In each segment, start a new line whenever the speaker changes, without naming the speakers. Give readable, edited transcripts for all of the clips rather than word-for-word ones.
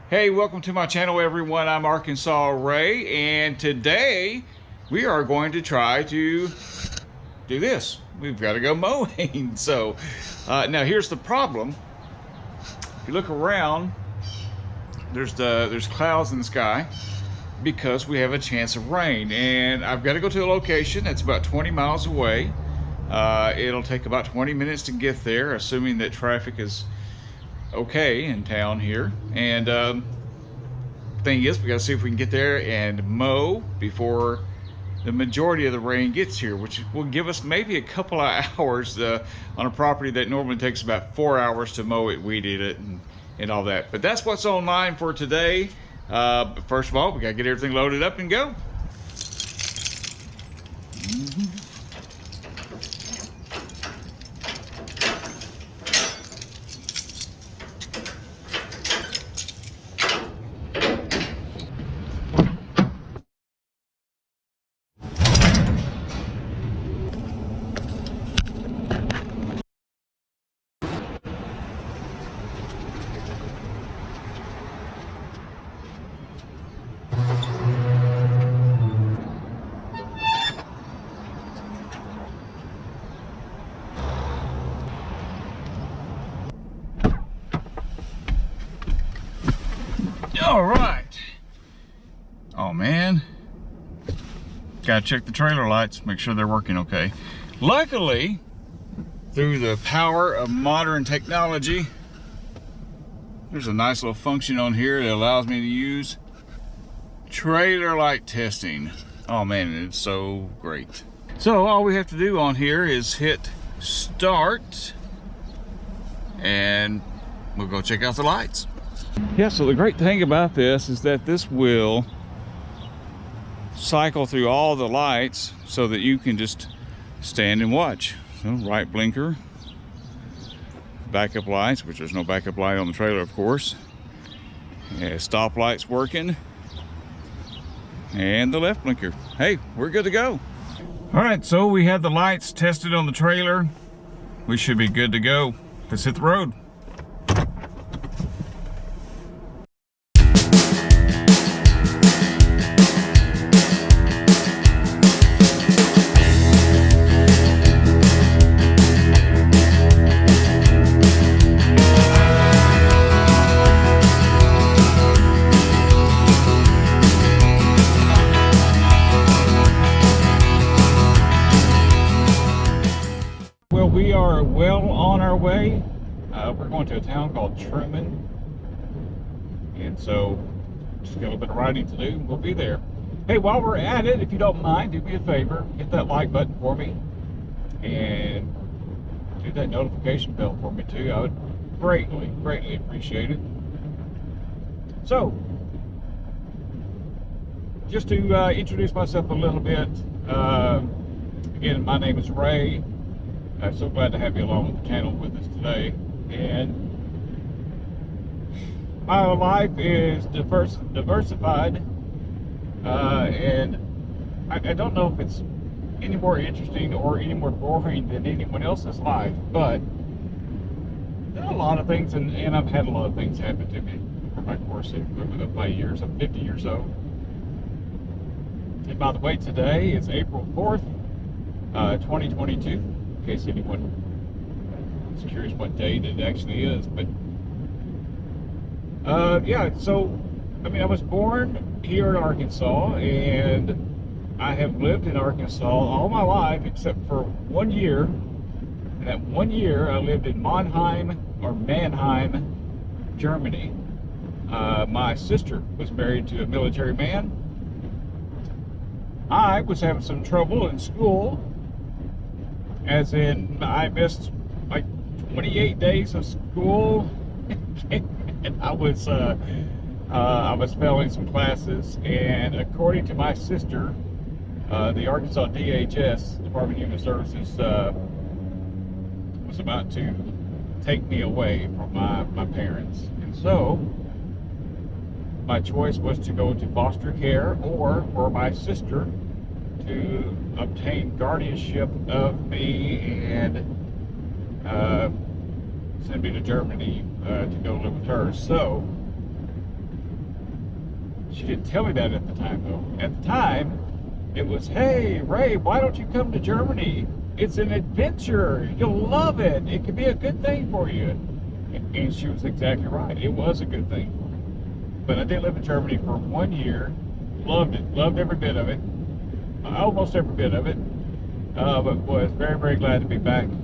Hey, welcome to my channel, everyone. I'm Arkansas Ray, and today we are going to try to do this. We've got to go mowing. So now here's the problem. If you look around, there's clouds in the sky because we have a chance of rain, and I've got to go to a location that's about 20 miles away. It'll take about 20 minutes to get there, assuming that traffic is okay in town here. And thing is, we got to see if we can get there and mow before the majority of the rain gets here, which will give us maybe a couple of hours on a property that normally takes about 4 hours to mow it, weed eat it, and all that. But that's what's online for today. But first of all, we got to get everything loaded up and go. All right. Oh man, gotta check the trailer lights, make sure they're working okay. Luckily, through the power of modern technology, there's a nice little function on here that allows me to use trailer light testing. Oh man, it's so great. So all we have to do on here is hit start, and we'll go check out the lights. Yeah, so the great thing about this is that this will cycle through all the lights so that you can just stand and watch. So right blinker, backup lights, which there's no backup light on the trailer, of course. Yeah, stop lights working, and the left blinker. Hey, we're good to go. All right, so we had the lights tested on the trailer. We should be good to go. Let's hit the road. We are well on our way. We're going to a town called Trumann, and so just got a little bit of riding to do. We'll be there. Hey, while we're at it, if you don't mind, do me a favor, hit that like button for me, and do that notification bell for me too. I would greatly appreciate it. So, just to introduce myself a little bit, again, my name is Ray. I'm so glad to have you along with the channel with us today. And my life is diversified, and I don't know if it's any more interesting or any more boring than anyone else's life, but there are a lot of things, and I've had a lot of things happen to me over my course of my years. I'm 50 years old. And by the way, today is April 4th, 2022. In case anyone is curious what date it actually is, but yeah, so I mean, I was born here in Arkansas, and I have lived in Arkansas all my life except for 1 year, and that 1 year I lived in Mannheim, Germany. My sister was married to a military man. I was having some trouble in school, as in I missed like 28 days of school, and I was failing some classes. And according to my sister, the Arkansas DHS, Department of Human Services, was about to take me away from my parents, and so my choice was to go to foster care or for my sister to obtain guardianship of me and send me to Germany to go live with her. So She didn't tell me that at the time, though. At the time, it was, hey, Ray, why don't you come to Germany? It's an adventure. You'll love it. It could be a good thing for you. And she was exactly right. It was a good thing for me. But I did live in Germany for 1 year. Loved it. Loved every bit of it. Almost every bit of it. But was very, very glad to be back in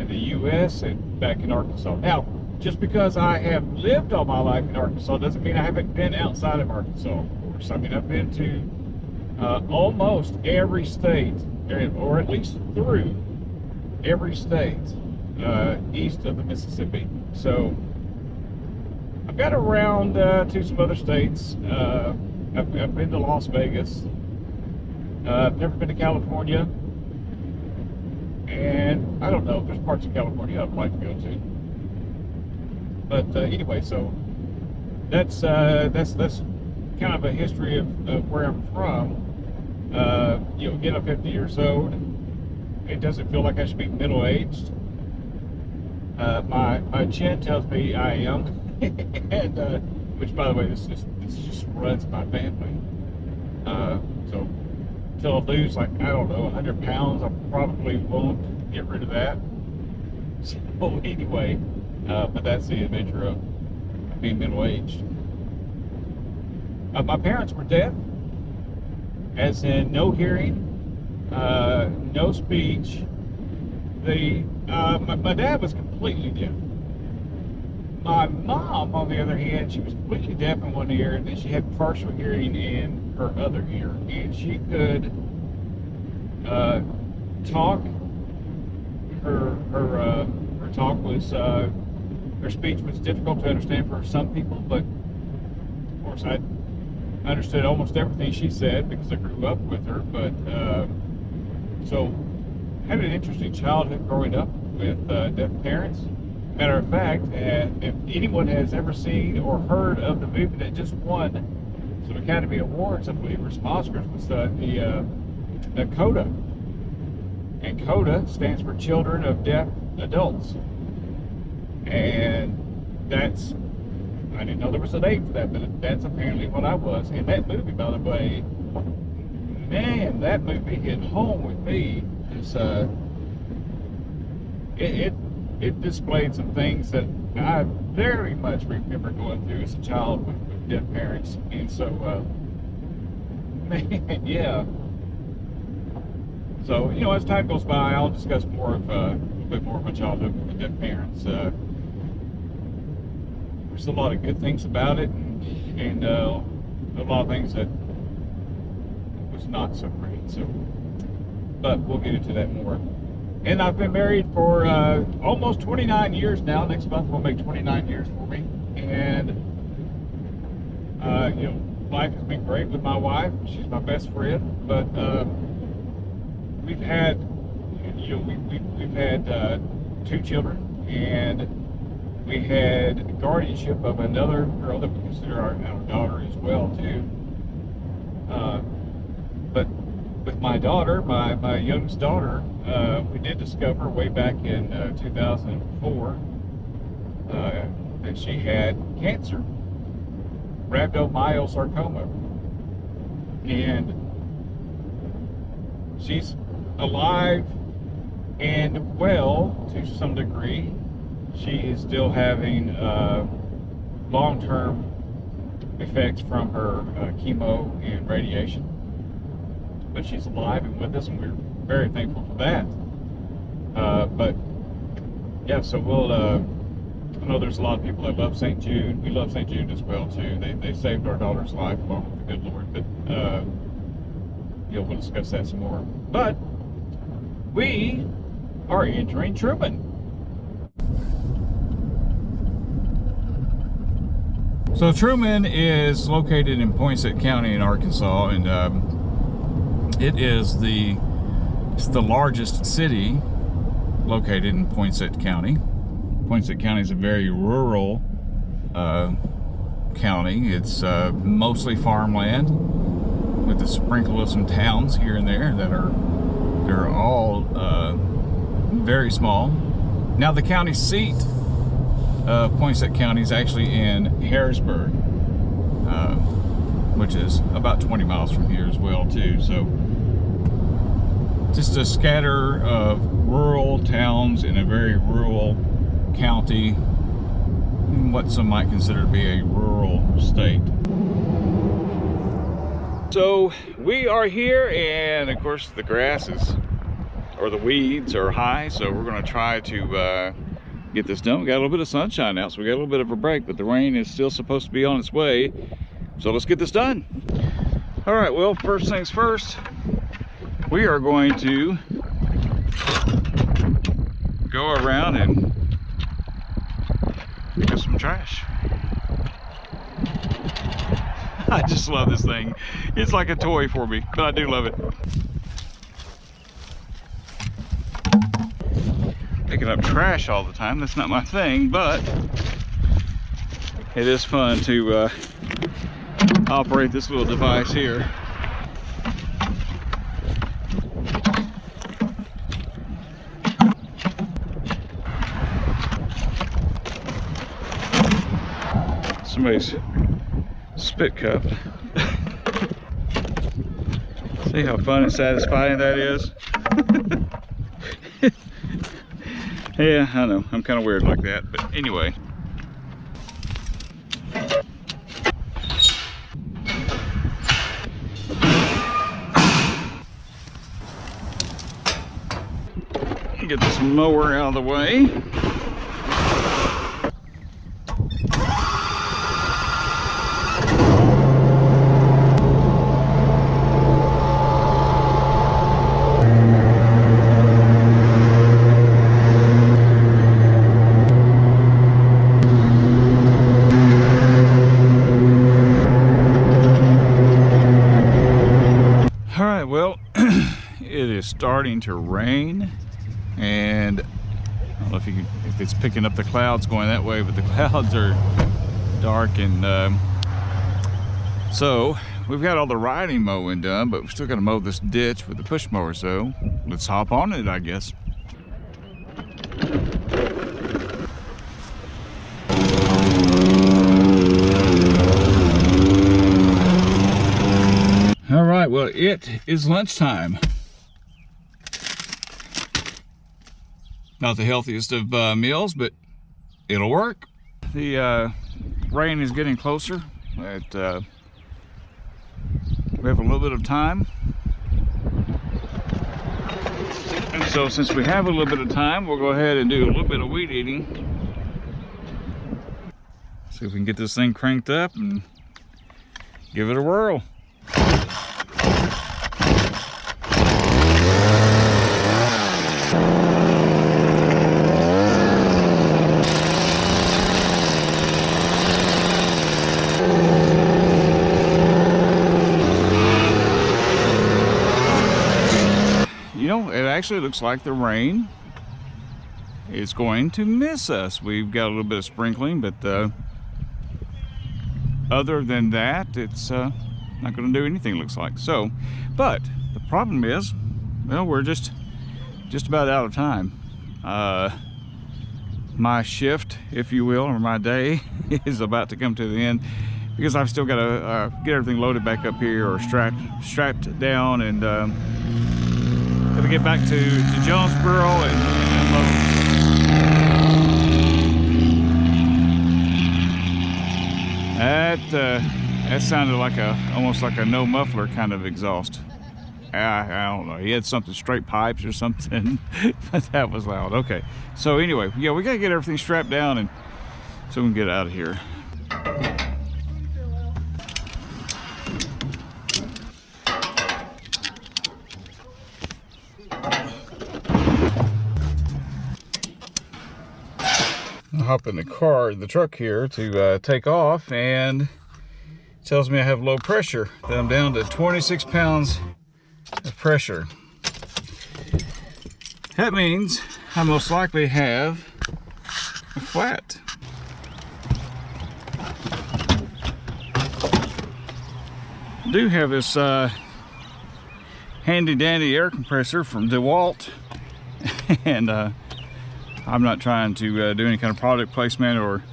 the U.S. and back in Arkansas. Now, just because I have lived all my life in Arkansas doesn't mean I haven't been outside of Arkansas, of course. I mean, I've been to almost every state, or at least through every state east of the Mississippi. So I've got around to some other states. I've been to Las Vegas. I've never been to California. And I don't know, there's parts of California I'd like to go to. But anyway, so that's kind of a history of where I'm from. You know, again, I'm 50 years old. It doesn't feel like I should be middle-aged. My chin tells me I am, and which, by the way, this just runs my family. So until I lose, like, I don't know, 100 pounds, I probably won't get rid of that. So anyway, but that's the adventure of being middle-aged. My parents were deaf, as in no hearing, no speech. My dad was completely deaf. My mom, on the other hand, she was completely deaf in one ear, and then she had partial hearing in her other ear, and she could talk. Her talk was her speech was difficult to understand for some people, but of course I understood almost everything she said because I grew up with her. But so I had an interesting childhood growing up with deaf parents. Matter of fact, if anyone has ever seen or heard of the movie that just won some Academy Awards, I believe, or some Oscars, was the CODA. And CODA stands for Children of Deaf Adults. And that's, I didn't know there was a name for that, but that's apparently what I was. And that movie, by the way, man, that movie hit home with me. It displayed some things that I very much remember going through as a child with deaf parents. And so, man, yeah. So, you know, as time goes by, I'll discuss more of a bit more of my childhood with the deaf parents. There's a lot of good things about it, and a lot of things that was not so great. So, but we'll get into that more. And I've been married for almost 29 years now. Next month will make 29 years for me. And, you know, life has been great with my wife. She's my best friend. But we've had, you know, we've had 2 children. And we had guardianship of another girl that we consider our daughter as well, too. But with my daughter, my youngest daughter, we did discover way back in 2004 that she had cancer, rhabdomyosarcoma, and she's alive and well to some degree. She is still having long-term effects from her chemo and radiation. But she's alive and with us, and we're very thankful for that. But yeah, so we'll. I know there's a lot of people that love St. Jude. We love St. Jude as well too. They saved our daughter's life along with the good Lord. But yeah, we'll discuss that some more. But we are entering Trumann. So Trumann is located in Poinsett County in Arkansas, and it's the largest city located in Poinsett County. Poinsett County is a very rural county. It's mostly farmland with a sprinkle of some towns here and there that they're all very small. Now the county seat of Poinsett County is actually in Harrisburg. which is about 20 miles from here as well too. So just a scatter of rural towns in a very rural county, what some might consider to be a rural state. So we are here, and of course the grass is, or the weeds are high, so we're going to try to get this done. We got a little bit of sunshine out, so we got a little bit of a break, but the rain is still supposed to be on its way. So let's get this done. All right, well, first things first, we are going to go around and pick up some trash. I just love this thing. It's like a toy for me, but I do love it. Picking up trash all the time, that's not my thing, but it is fun to operate this little device here. Somebody's spit cup. See how fun and satisfying that is? Yeah, I know, I'm kind of weird like that, but anyway. Get this mower out of the way. All right, well, it is starting to rain. And I don't know if it's picking up the clouds going that way, but the clouds are dark, and so we've got all the riding mowing done, but we're still gonna mow this ditch with the push mower, so let's hop on it, I guess. All right, well, it is lunchtime. Not the healthiest of meals, but it'll work. The rain is getting closer. We have a little bit of time. And so since we have a little bit of time, we'll go ahead and do a little bit of weed eating. See if we can get this thing cranked up and give it a whirl. You know, it actually looks like the rain is going to miss us. We've got a little bit of sprinkling, but other than that, it's not going to do anything, looks like. So, but the problem is, well, we're just about out of time. My shift, if you will, or my day is about to come to the end, because I've still got to get everything loaded back up here, or strapped down, and got to get back to Jonesboro and load. That sounded like almost like a no muffler kind of exhaust. I don't know. He had something, straight pipes or something, but that was loud. Okay. So anyway, yeah, we gotta get everything strapped down and so we can get out of here. I'll hop in the truck here to take off, and it tells me I have low pressure. That I'm down to 26 pounds of pressure. That means I most likely have a flat. I do have this handy dandy air compressor from DeWalt, and I'm not trying to do any kind of product placement or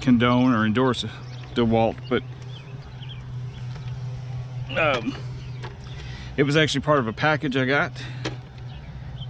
condone or endorse DeWalt, but it was actually part of a package I got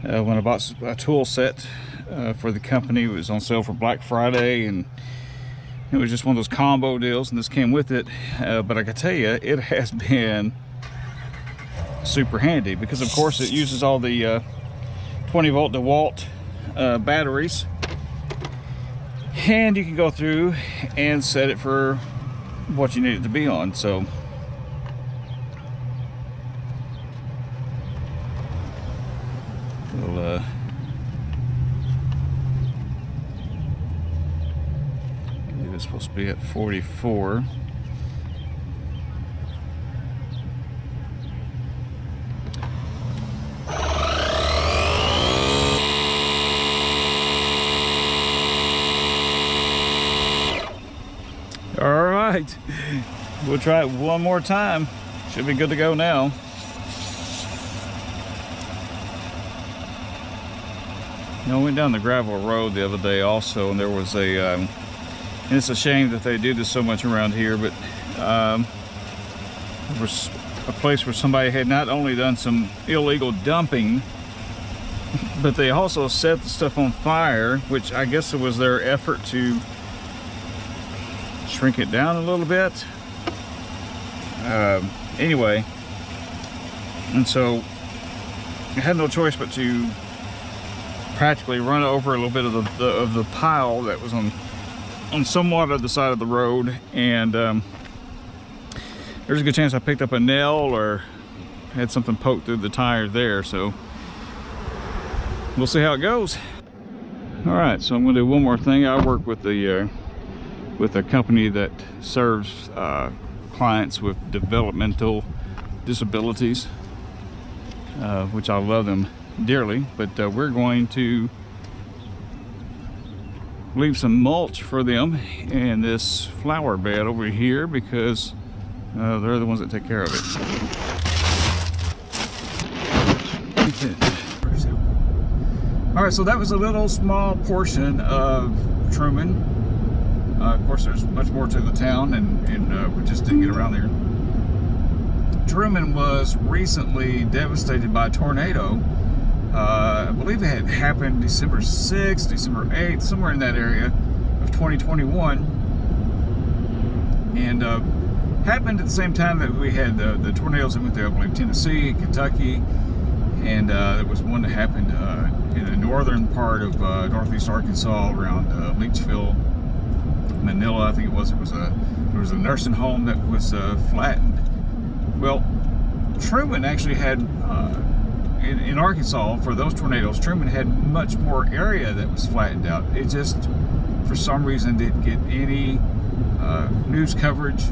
when I bought a tool set for the company. It was on sale for Black Friday, and it was just one of those combo deals, and this came with it. But I can tell you, it has been super handy because, of course, it uses all the 20-volt DeWalt batteries, and you can go through and set it for what you need it to be on. So we'll it was supposed to be at 44. All right, we'll try it one more time. Should be good to go now. I went down the gravel road the other day also, and there was a, and it's a shame that they do this so much around here, but there was a place where somebody had not only done some illegal dumping, but they also set the stuff on fire, which I guess it was their effort to shrink it down a little bit. Anyway, and so I had no choice but to practically run over a little bit of the pile that was on somewhat of the side of the road, and there's a good chance I picked up a nail or had something poked through the tire there. So we'll see how it goes. All right, so I'm going to do one more thing. I work with a company that serves clients with developmental disabilities, which I love them dearly, but we're going to leave some mulch for them in this flower bed over here because they're the ones that take care of it. All right, so that was a little small portion of Trumann. Of course, there's much more to the town, and we just didn't get around there. Trumann was recently devastated by a tornado. I believe it had happened December 6th, December 8th, somewhere in that area of 2021. And happened at the same time that we had the tornadoes that went through, I believe, Tennessee, Kentucky, and there was one that happened in the northern part of northeast Arkansas around Leachville, Manila, I think it was. There was a nursing home that was flattened. Well, Trumann actually had in Arkansas, for those tornadoes, Trumann had much more area that was flattened out. It just, for some reason, didn't get any news coverage.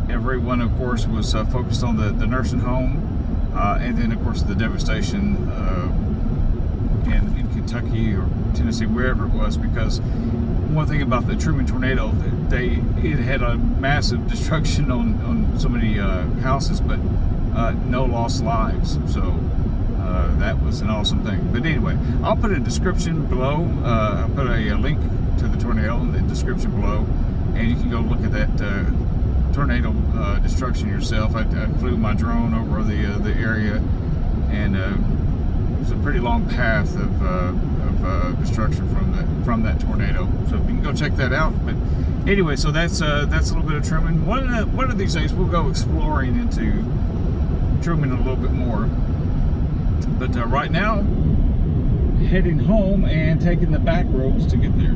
Everyone, of course, was focused on the nursing home, and then, of course, the devastation in Kentucky or Tennessee, wherever it was, because one thing about the Trumann tornado, it had a massive destruction on so many houses, but no lost lives. So that was an awesome thing. But anyway, I'll put a description below. I'll put a link to the tornado in the description below, and you can go look at that tornado destruction yourself. I flew my drone over the area, and it was a pretty long path of destruction from that tornado. So you can go check that out. But anyway, so that's a little bit of Trumann. One of these days we'll go exploring into Trumann a little bit more. But right now, heading home and taking the back roads to get there.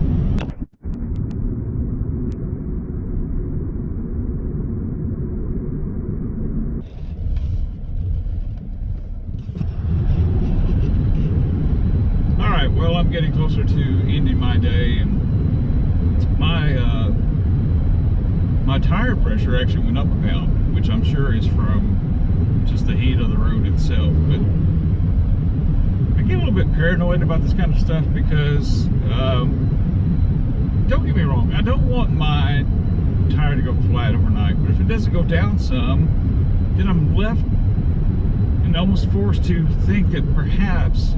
All right, well, I'm getting closer to ending my day, and my tire pressure actually went up a pound, which I'm sure is from just the heat of the road itself. But I get a little bit paranoid about this kind of stuff because, don't get me wrong, I don't want my tire to go flat overnight, but if it doesn't go down some, then I'm left and almost forced to think that perhaps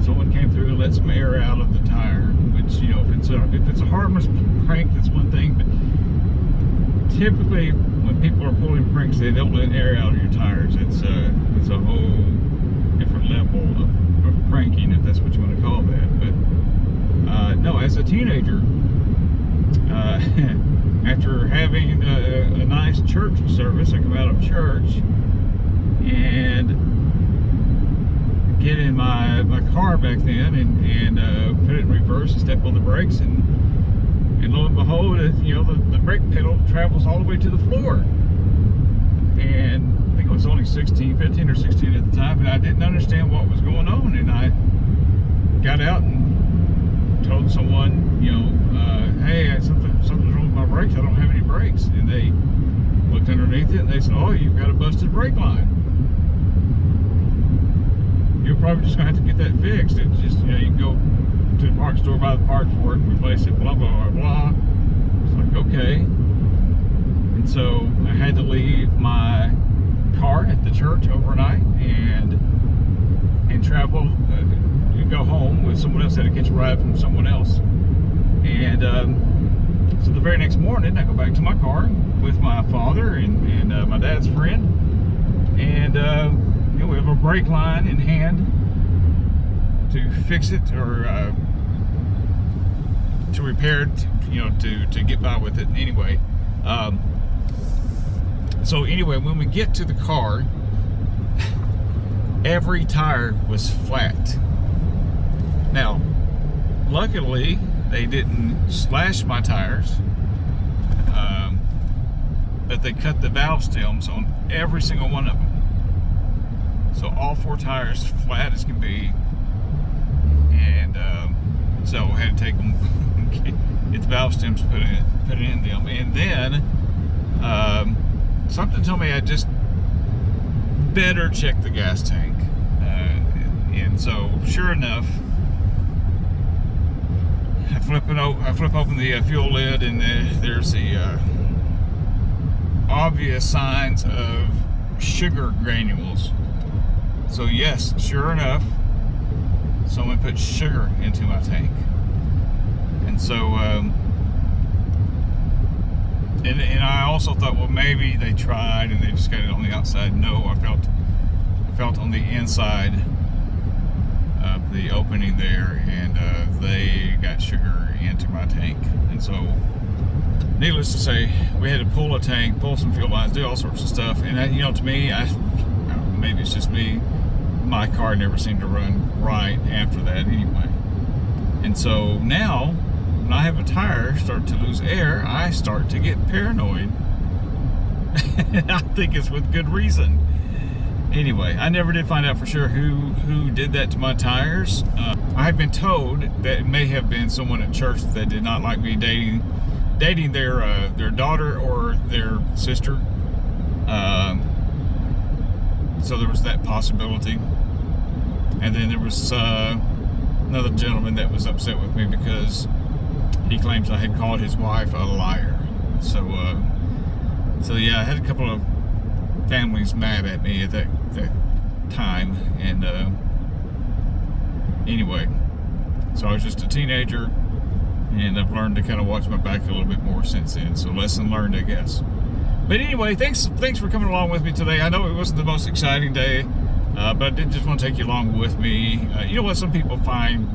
someone came through and let some air out of the tire, which, you know, if if it's a harmless prank, that's one thing, but typically when people are pulling pranks, they don't let air out of your tires. It's a whole different level of pranking, if that's what you want to call that. But no, as a teenager, after having a nice church service, I come out of church and get in my car back then and put it in reverse and step on the brakes, and lo and behold, you know, the brake pedal travels all the way to the floor. And I think it was only 15 or 16 at the time, and I didn't understand what was going on. And I got out and told someone, you know, hey, something's wrong with my brakes. I don't have any brakes. And they looked underneath it and they said, oh, you've got a busted brake line. You're probably just gonna have to get that fixed. It's just, you know, you can go to the parts store, buy the parts for it, and replace it, blah, blah, blah, blah. It's like, okay. And so I had to leave my car at the church overnight and travel, go home with someone else. I had to catch a ride from someone else. And so the very next morning, I go back to my car with my father and my dad's friend. And you know, we have a brake line in hand to fix it, or to repair it, you know, to get by with it anyway. So anyway, when we get to the car, every tire was flat. Now, luckily, they didn't slash my tires, but they cut the valve stems on every single one of them. So all 4 tires flat as can be. And so I had to take them, get the valve stems put in them. And then something told me I just better check the gas tank. And so sure enough, I flip open the fuel lid, and there's the obvious signs of sugar granules. So yes, sure enough, someone put sugar into my tank. And so, and I also thought, well, maybe they tried and they just got it on the outside. No, I felt on the inside of the opening there, and they got sugar into my tank. And so, needless to say, we had to pull a tank, pull some fuel lines, do all sorts of stuff. And that, you know, to me, maybe it's just me, my car never seemed to run right after that anyway. And so now, when I have a tire start to lose air, I start to get paranoid. And I think it's with good reason. Anyway, I never did find out for sure who did that to my tires. I had been told that it may have been someone at church that did not like me dating their daughter or their sister. So there was that possibility. And then there was another gentleman that was upset with me because he claims I had called his wife a liar. So yeah, I had a couple of families mad at me at that time. And anyway, so I was just a teenager, and I've learned to kind of watch my back a little bit more since then. So lesson learned, I guess. But anyway, thanks for coming along with me today. I know it wasn't the most exciting day, but I did just want to take you along with me. You know what? Some people find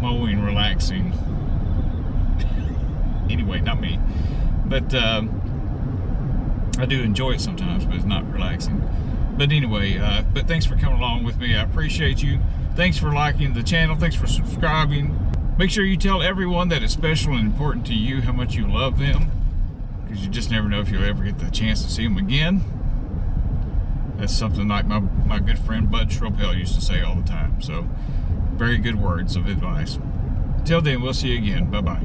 mowing relaxing. Anyway, not me. But I do enjoy it sometimes, but it's not relaxing. But anyway, but thanks for coming along with me. I appreciate you. Thanks for liking the channel. Thanks for subscribing. Make sure you tell everyone that it's special and important to you how much you love them, because you just never know if you'll ever get the chance to see them again. That's something like my good friend Bud Schropel used to say all the time. So, very good words of advice. Till then, we'll see you again. Bye-bye.